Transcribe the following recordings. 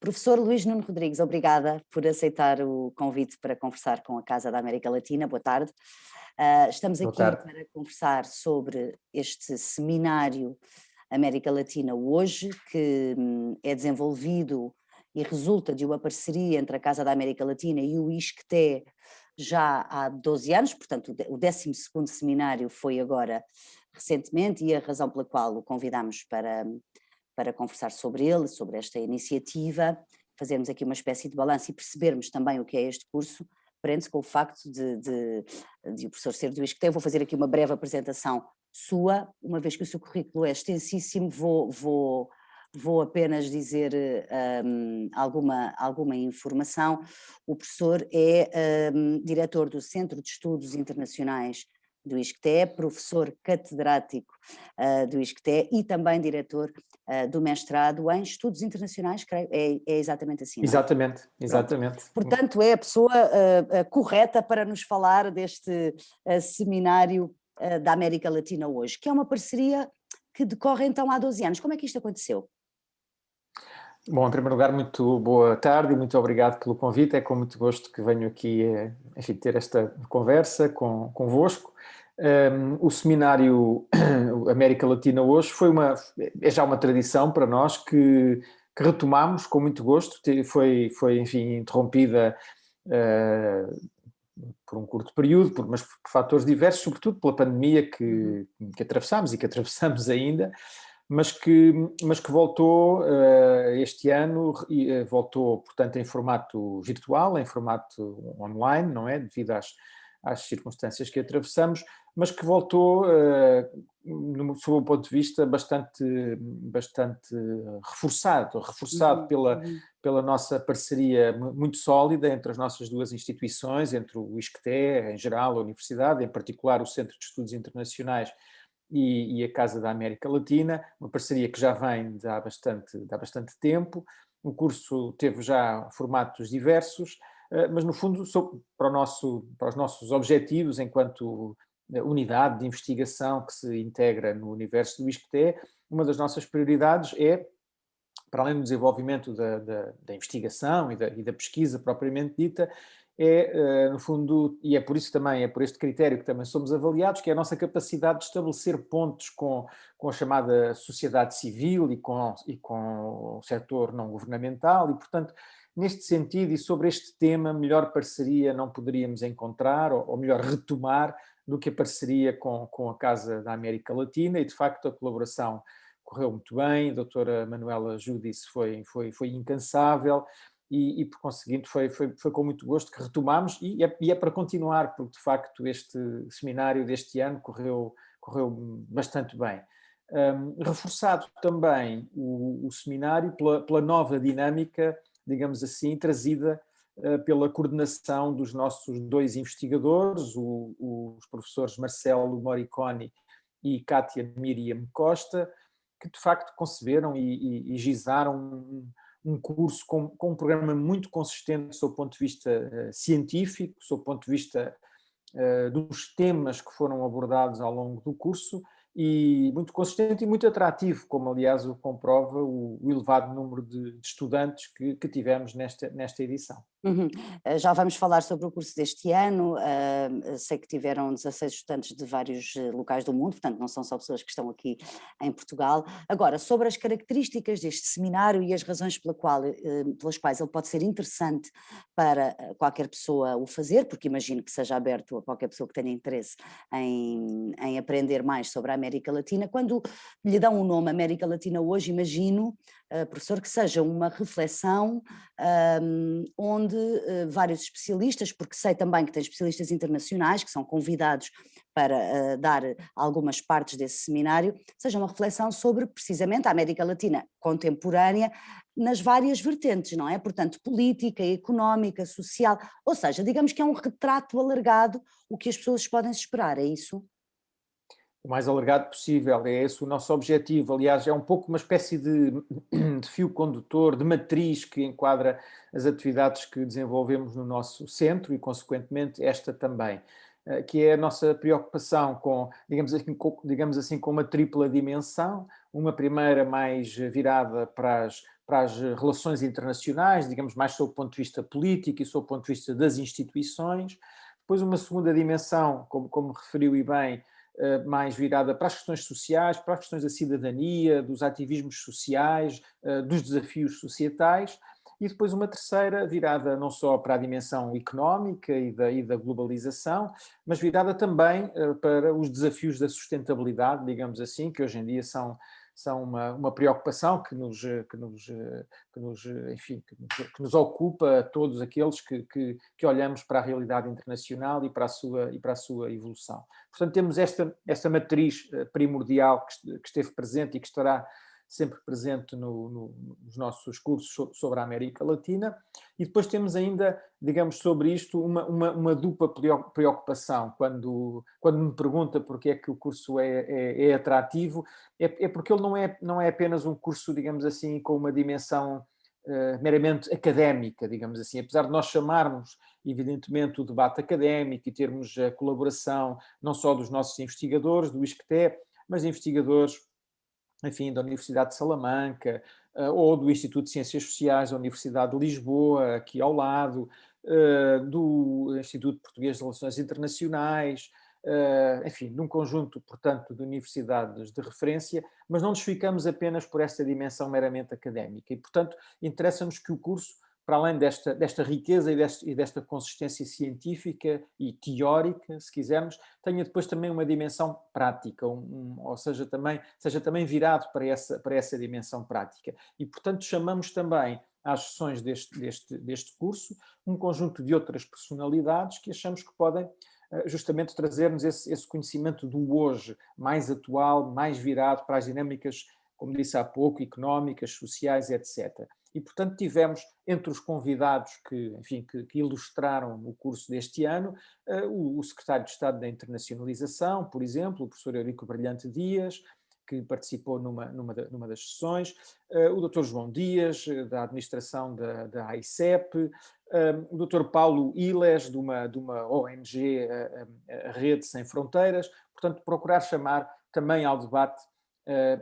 Professor Luís Nuno Rodrigues, obrigada por aceitar o convite para conversar com a Casa da América Latina. Boa tarde. Estamos Boa aqui tarde. para conversar sobre este seminário América Latina hoje, que é desenvolvido e resulta de uma parceria entre a Casa da América Latina e o ISCTE já há 12 anos, portanto o 12º seminário foi agora recentemente, e a razão pela qual o convidamos para conversar sobre ele, sobre esta iniciativa, fazermos aqui uma espécie de balanço e percebermos também o que é este curso, prende-se com o facto de o professor ser do ISCTE. Eu vou fazer aqui uma breve apresentação sua, uma vez que o seu currículo é extensíssimo, vou apenas dizer alguma informação. O professor é diretor do Centro de Estudos Internacionais do ISCTE, professor catedrático do ISCTE e também diretor do mestrado em Estudos Internacionais, creio, é exatamente assim, não é? Exatamente, Pronto. exatamente. Portanto, é a pessoa correta para nos falar deste seminário da América Latina hoje, que é uma parceria que decorre então há 12 anos. Como é que isto aconteceu? Bom, em primeiro lugar, muito boa tarde e muito obrigado pelo convite. É com muito gosto que venho aqui, enfim, ter esta conversa convosco. O seminário América Latina hoje é já uma tradição para nós que retomamos com muito gosto. Foi enfim, interrompida por um curto período, mas por fatores diversos, sobretudo pela pandemia que atravessámos e que atravessamos ainda. Mas que voltou este ano, voltou, portanto, em formato virtual, em formato online, não é? Devido às circunstâncias que atravessamos, mas que voltou, sob o ponto de vista, bastante reforçado pela nossa parceria muito sólida entre as nossas duas instituições, entre o ISCTE, em geral, a Universidade, em particular o Centro de Estudos Internacionais, e a Casa da América Latina, uma parceria que já vem de há bastante tempo. O curso teve já formatos diversos, mas no fundo, para os nossos objetivos enquanto unidade de investigação que se integra no universo do ISCTE, uma das nossas prioridades é, para além do desenvolvimento da investigação e da pesquisa propriamente dita, no fundo, e é por isso também, é por este critério que também somos avaliados, que é a nossa capacidade de estabelecer pontos com a chamada sociedade civil e com o setor não governamental e, portanto, neste sentido e sobre este tema, melhor parceria não poderíamos encontrar, ou melhor, retomar, do que a parceria com a Casa da América Latina, e de facto a colaboração correu muito bem, a doutora Manuela Judice foi incansável, e por conseguinte foi com muito gosto que retomámos, e é para continuar, porque de facto este seminário deste ano correu bastante bem. Reforçado também o seminário pela nova dinâmica, digamos assim, trazida pela coordenação dos nossos dois investigadores, os professores Marcelo Moriconi e Cátia Miriam Costa, que de facto conceberam e gizaram um curso com um programa muito consistente sob o ponto de vista científico, sob o ponto de vista dos temas que foram abordados ao longo do curso, e muito consistente e muito atrativo, como aliás o comprova o elevado número de estudantes que tivemos nesta edição. Já vamos falar sobre o curso deste ano. Sei que tiveram 16 estudantes de vários locais do mundo, portanto não são só pessoas que estão aqui em Portugal. Agora, sobre as características deste seminário e as razões pelas quais ele pode ser interessante para qualquer pessoa o fazer, porque imagino que seja aberto a qualquer pessoa que tenha interesse em aprender mais sobre a América Latina. Quando lhe dão o nome América Latina hoje, imagino, professor, que seja uma reflexão onde vários especialistas, porque sei também que tem especialistas internacionais que são convidados para dar algumas partes desse seminário, seja uma reflexão sobre precisamente a América Latina contemporânea nas várias vertentes, não é? Portanto, política, económica, social, ou seja, digamos que é um retrato alargado, o que as pessoas podem esperar, é isso? O mais alargado possível, é esse o nosso objetivo. Aliás, é um pouco uma espécie de fio condutor, de matriz que enquadra as atividades que desenvolvemos no nosso centro e, consequentemente, esta também, que é a nossa preocupação digamos assim, com uma tripla dimensão, uma primeira mais virada para para as relações internacionais, digamos, mais sob o ponto de vista político e sob o ponto de vista das instituições. Depois uma segunda dimensão, como referiu e bem, mais virada para as questões sociais, para as questões da cidadania, dos ativismos sociais, dos desafios societais, e depois uma terceira virada não só para a dimensão económica e da globalização, mas virada também para os desafios da sustentabilidade, digamos assim, que hoje em dia são uma preocupação que nos ocupa a todos aqueles que olhamos para a realidade internacional e para a sua evolução. Portanto, temos esta matriz primordial que esteve presente e que estará sempre presente nos nossos cursos sobre a América Latina, e depois temos ainda, digamos, sobre isto uma dupla preocupação. Quando me pergunta porque é que o curso é atrativo, é porque ele não é apenas um curso, digamos assim, com uma dimensão meramente académica, digamos assim, apesar de nós chamarmos, evidentemente, o debate académico e termos a colaboração não só dos nossos investigadores, do ISCTE, mas de investigadores, enfim, da Universidade de Salamanca, ou do Instituto de Ciências Sociais da Universidade de Lisboa, aqui ao lado, do Instituto Português de Relações Internacionais, enfim, num conjunto, portanto, de universidades de referência, mas não nos ficamos apenas por esta dimensão meramente académica. E, portanto, interessa-nos que o curso, para além desta riqueza e desta consistência científica e teórica, se quisermos, tenha depois também uma dimensão prática, ou seja, seja também virado para essa dimensão prática. E, portanto, chamamos também às sessões deste curso um conjunto de outras personalidades que achamos que podem justamente trazer-nos esse conhecimento do hoje, mais atual, mais virado para as dinâmicas, como disse há pouco, económicas, sociais, etc. E, portanto, tivemos entre os convidados que ilustraram o curso deste ano, o secretário de Estado da Internacionalização, por exemplo, o professor Eurico Brilhante Dias, que participou numa das sessões, o Dr. João Dias, da administração da AICEP, o Dr. Paulo Iles, de uma ONG, a Rede Sem Fronteiras. Portanto, procurar chamar também ao debate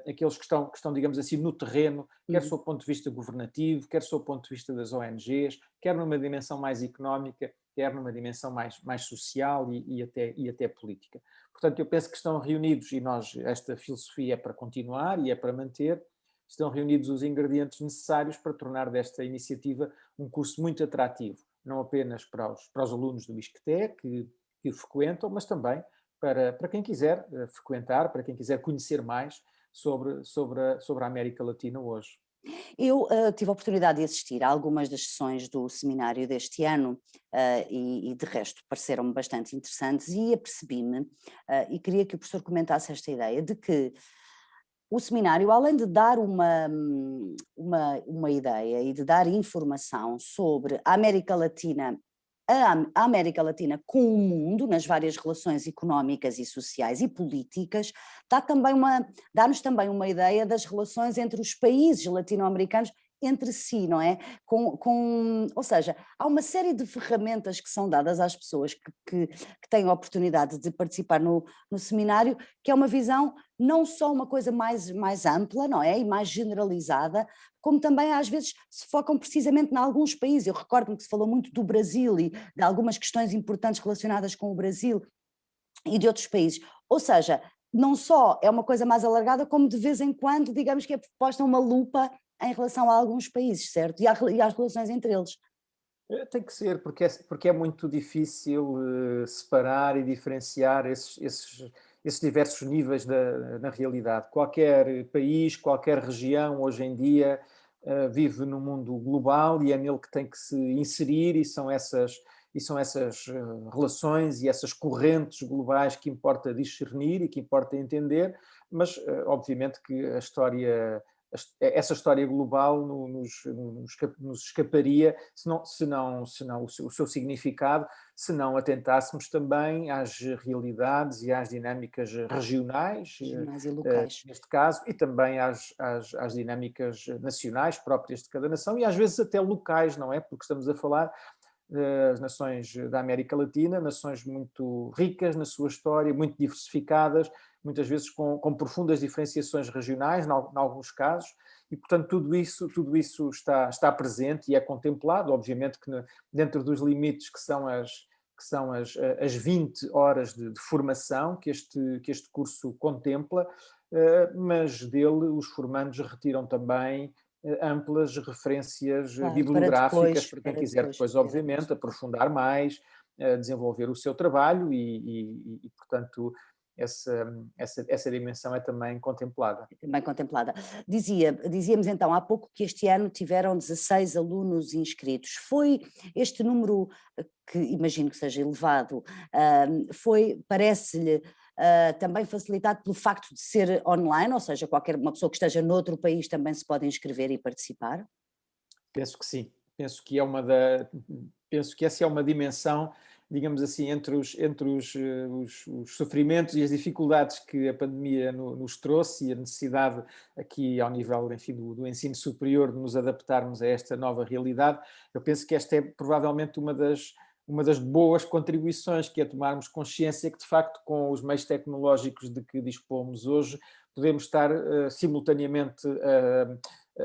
aqueles que estão, digamos assim, no terreno, quer sob o ponto de vista governativo, quer sob o ponto de vista das ONGs, quer numa dimensão mais económica, quer numa dimensão mais social e até política. Portanto, eu penso que estão reunidos, e esta filosofia é para continuar e é para manter, estão reunidos os ingredientes necessários para tornar desta iniciativa um curso muito atrativo, não apenas para os alunos do ISCTE que o frequentam, mas também para quem quiser frequentar, para quem quiser conhecer mais sobre a América Latina hoje. Eu tive a oportunidade de assistir a algumas das sessões do seminário deste ano e de resto pareceram-me bastante interessantes e apercebi-me e queria que o professor comentasse esta ideia de que o seminário, além de dar uma ideia e de dar informação sobre a América Latina, a América Latina com o mundo, nas várias relações económicas e sociais e políticas, dá-nos também uma ideia das relações entre os países latino-americanos entre si, não é? Ou seja, há uma série de ferramentas que são dadas às pessoas que têm a oportunidade de participar no seminário, que é uma visão não só uma coisa mais ampla, não é? E mais generalizada, como também às vezes se focam precisamente em alguns países. Eu recordo-me que se falou muito do Brasil e de algumas questões importantes relacionadas com o Brasil e de outros países. Ou seja, não só é uma coisa mais alargada, como de vez em quando, digamos que é posta uma lupa em relação a alguns países, certo? E às relações entre eles. Tem que ser, porque é muito difícil separar e diferenciar esses diversos níveis na realidade. Qualquer país, qualquer região, hoje em dia, vive num mundo global e é nele que tem que se inserir, e são essas relações e essas correntes globais que importa discernir e que importa entender, mas obviamente que essa história global nos escaparia se não o seu significado, se não atentássemos também às realidades e às dinâmicas regionais, E locais. neste caso, e também às dinâmicas nacionais próprias de cada nação e às vezes até locais, não é? Porque estamos a falar das nações da América Latina, nações muito ricas na sua história, muito diversificadas, muitas vezes com profundas diferenciações regionais, em alguns casos, e, portanto, tudo isso está presente e é contemplado, obviamente que dentro dos limites que são as 20 horas de formação que este curso contempla, mas dele os formandos retiram também amplas referências Claro, bibliográficas para quem para quiser depois depois, poder aplicar. obviamente, aprofundar mais, desenvolver o seu trabalho e, portanto, essa dimensão é também contemplada. Também contemplada. Dizíamos então há pouco que este ano tiveram 16 alunos inscritos. Foi este número, que imagino que seja elevado, parece-lhe também facilitado pelo facto de ser online, ou seja, qualquer uma pessoa que esteja noutro país também se pode inscrever e participar? Penso que sim. Penso que essa é uma dimensão, digamos assim, os sofrimentos e as dificuldades que a pandemia nos trouxe e a necessidade aqui ao nível, enfim, do ensino superior de nos adaptarmos a esta nova realidade. Eu penso que esta é provavelmente uma das boas contribuições, que é tomarmos consciência que, de facto, com os meios tecnológicos de que dispomos hoje, podemos estar simultaneamente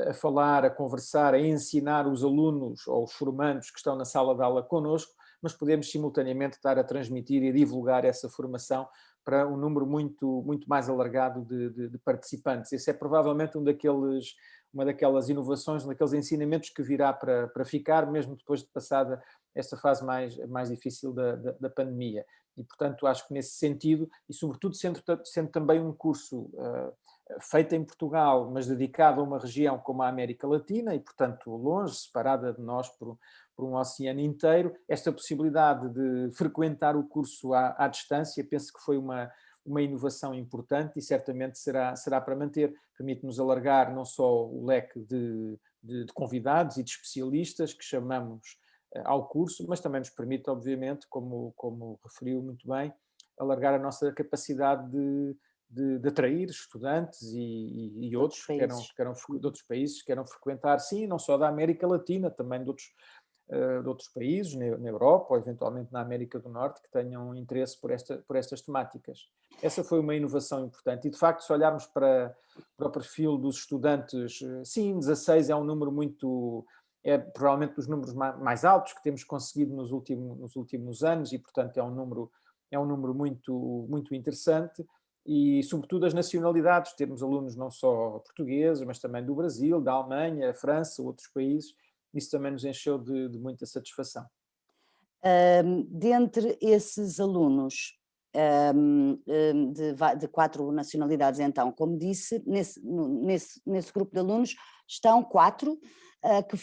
a falar, a conversar, a ensinar os alunos ou os formandos que estão na sala de aula connosco, mas podemos simultaneamente estar a transmitir e a divulgar essa formação para um número muito mais alargado de participantes. Esse é provavelmente uma daquelas inovações, um daqueles ensinamentos que virá para ficar, mesmo depois de passada esta fase mais difícil da pandemia. E, portanto, acho que nesse sentido, e sobretudo sendo também um curso feito em Portugal, mas dedicado a uma região como a América Latina, e, portanto, longe, separada de nós por um oceano inteiro, esta possibilidade de frequentar o curso à distância, penso que foi uma inovação importante e certamente será para manter. Permite-nos alargar não só o leque de convidados e de especialistas que chamamos ao curso, mas também nos permite, obviamente, como referiu muito bem, alargar a nossa capacidade de atrair estudantes e outros de outros países que queiram frequentar, sim, não só da América Latina, também de outros países, na Europa ou eventualmente na América do Norte, que tenham interesse por estas temáticas. Essa foi uma inovação importante e, de facto, se olharmos para o perfil dos estudantes, sim, 16 é um número é provavelmente dos números mais altos que temos conseguido nos últimos anos e, portanto, é um número muito interessante e, sobretudo, as nacionalidades. Temos alunos não só portugueses, mas também do Brasil, da Alemanha, França, outros países. Isso também nos encheu de muita satisfação. Dentre esses alunos de 4 nacionalidades, então, como disse, nesse grupo de alunos estão 4 que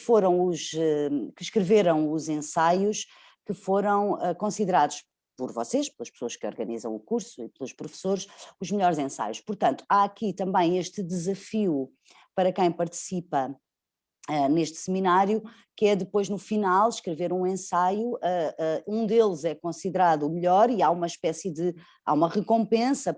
escreveram os ensaios que foram considerados por vocês, pelas pessoas que organizam o curso e pelos professores, os melhores ensaios. Portanto, há aqui também este desafio para quem participa neste seminário, que é depois no final escrever um ensaio, um deles é considerado o melhor e há uma recompensa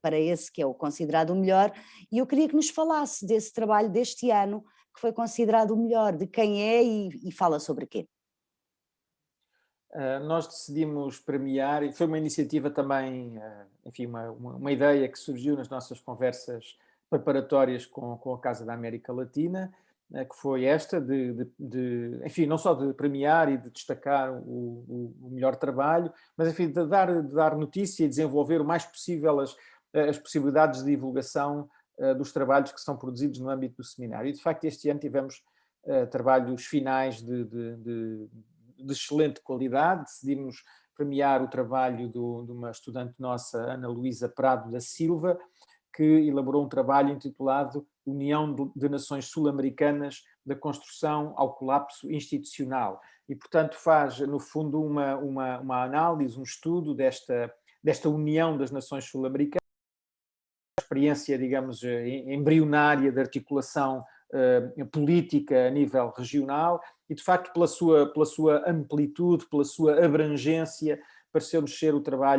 para esse que é o considerado o melhor, e eu queria que nos falasse desse trabalho deste ano, que foi considerado o melhor, de quem é e fala sobre quê. Nós decidimos premiar, e foi uma iniciativa também, enfim, uma ideia que surgiu nas nossas conversas preparatórias com a Casa da América Latina, que foi esta enfim, não só de premiar e de destacar o melhor trabalho, mas, enfim, de dar notícia e desenvolver o mais possível as possibilidades de divulgação dos trabalhos que são produzidos no âmbito do seminário. E, de facto, este ano tivemos trabalhos finais de excelente qualidade. Decidimos premiar o trabalho de uma estudante nossa, Ana Luísa Prado da Silva, que elaborou um trabalho intitulado União de Nações Sul-Americanas da Construção ao Colapso Institucional. E, portanto, faz, no fundo, uma análise, um estudo desta união das nações sul-americanas, experiência, digamos, embrionária de articulação política a nível regional e, de facto, pela sua amplitude, pela sua abrangência, pareceu-nos ser o trabalho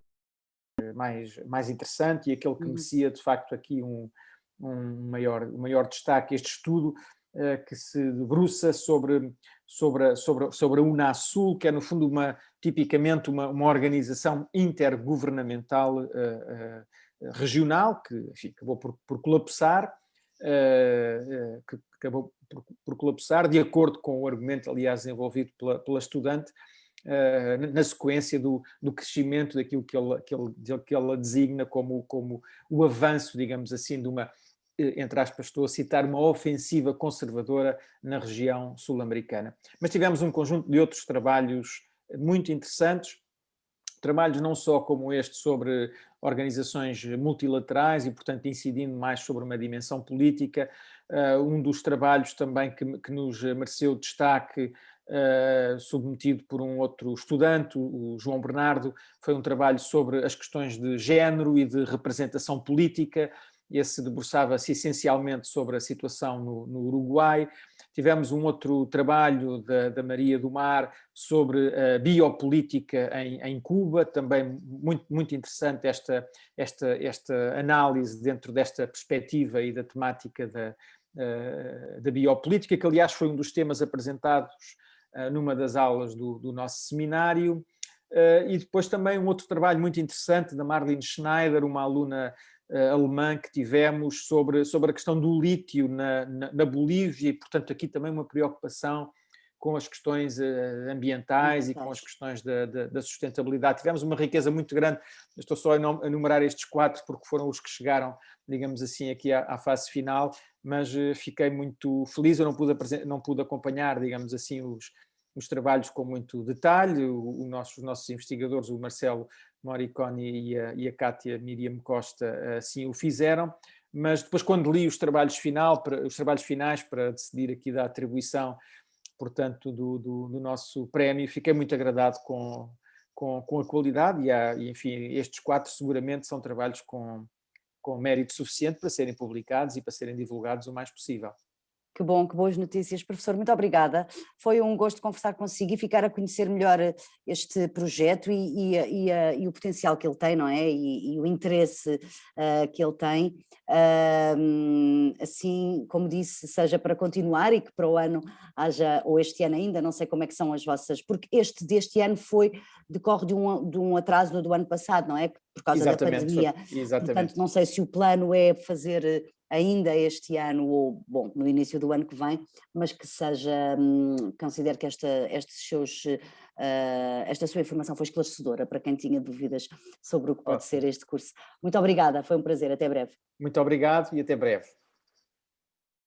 mais interessante e aquele que merecia, de facto, aqui um maior destaque. Este estudo que se debruça sobre a UNASUL, que é, no fundo, tipicamente uma organização intergovernamental regional, que, enfim, acabou por colapsar, que acabou por colapsar, de acordo com o argumento, aliás, desenvolvido pela estudante, na sequência do crescimento daquilo que ela designa como o avanço, digamos assim, de uma, entre aspas, estou a citar, uma ofensiva conservadora na região sul-americana. Mas tivemos um conjunto de outros trabalhos muito interessantes, trabalhos não só como este sobre organizações multilaterais e, portanto, incidindo mais sobre uma dimensão política. Um dos trabalhos também que nos mereceu destaque, submetido por um outro estudante, o João Bernardo, foi um trabalho sobre as questões de género e de representação política. Esse debruçava-se essencialmente sobre a situação no Uruguai. Tivemos um outro trabalho da Maria do Mar sobre a biopolítica em Cuba, também muito interessante esta análise dentro desta perspectiva e da temática da biopolítica, que aliás foi um dos temas apresentados numa das aulas do nosso seminário. E depois também um outro trabalho muito interessante da Marlene Schneider, uma aluna alemã que tivemos sobre a questão do lítio na Bolívia, e portanto aqui também uma preocupação com as questões ambientais e com as questões da sustentabilidade. Tivemos uma riqueza muito grande, estou só a enumerar estes 4 porque foram os que chegaram, digamos assim, aqui à fase final, mas fiquei muito feliz. Eu não pude acompanhar, digamos assim, os trabalhos com muito detalhe. Os nossos investigadores, o Marcelo Moriconi e a Cátia Miriam Costa, assim o fizeram, mas depois, quando li os trabalhos finais para decidir aqui da atribuição, portanto, do nosso prémio, fiquei muito agradado com a qualidade e, enfim, estes 4 seguramente são trabalhos com mérito suficiente para serem publicados e para serem divulgados o mais possível. Que bom, que boas notícias, professor, muito obrigada. Foi um gosto conversar consigo e ficar a conhecer melhor este projeto e o potencial que ele tem, não é? E o interesse que ele tem. Assim, como disse, seja para continuar e que para o ano haja, ou este ano ainda, não sei como é que são as vossas, porque deste ano decorre de um atraso do ano passado, não é? Por causa da pandemia. Exatamente. Portanto, não sei se o plano é fazer ainda este ano ou, bom, no início do ano que vem, mas que seja, considero que esta sua informação foi esclarecedora para quem tinha dúvidas sobre o que pode ser este curso. Muito obrigada, foi um prazer, até breve. Muito obrigado e até breve.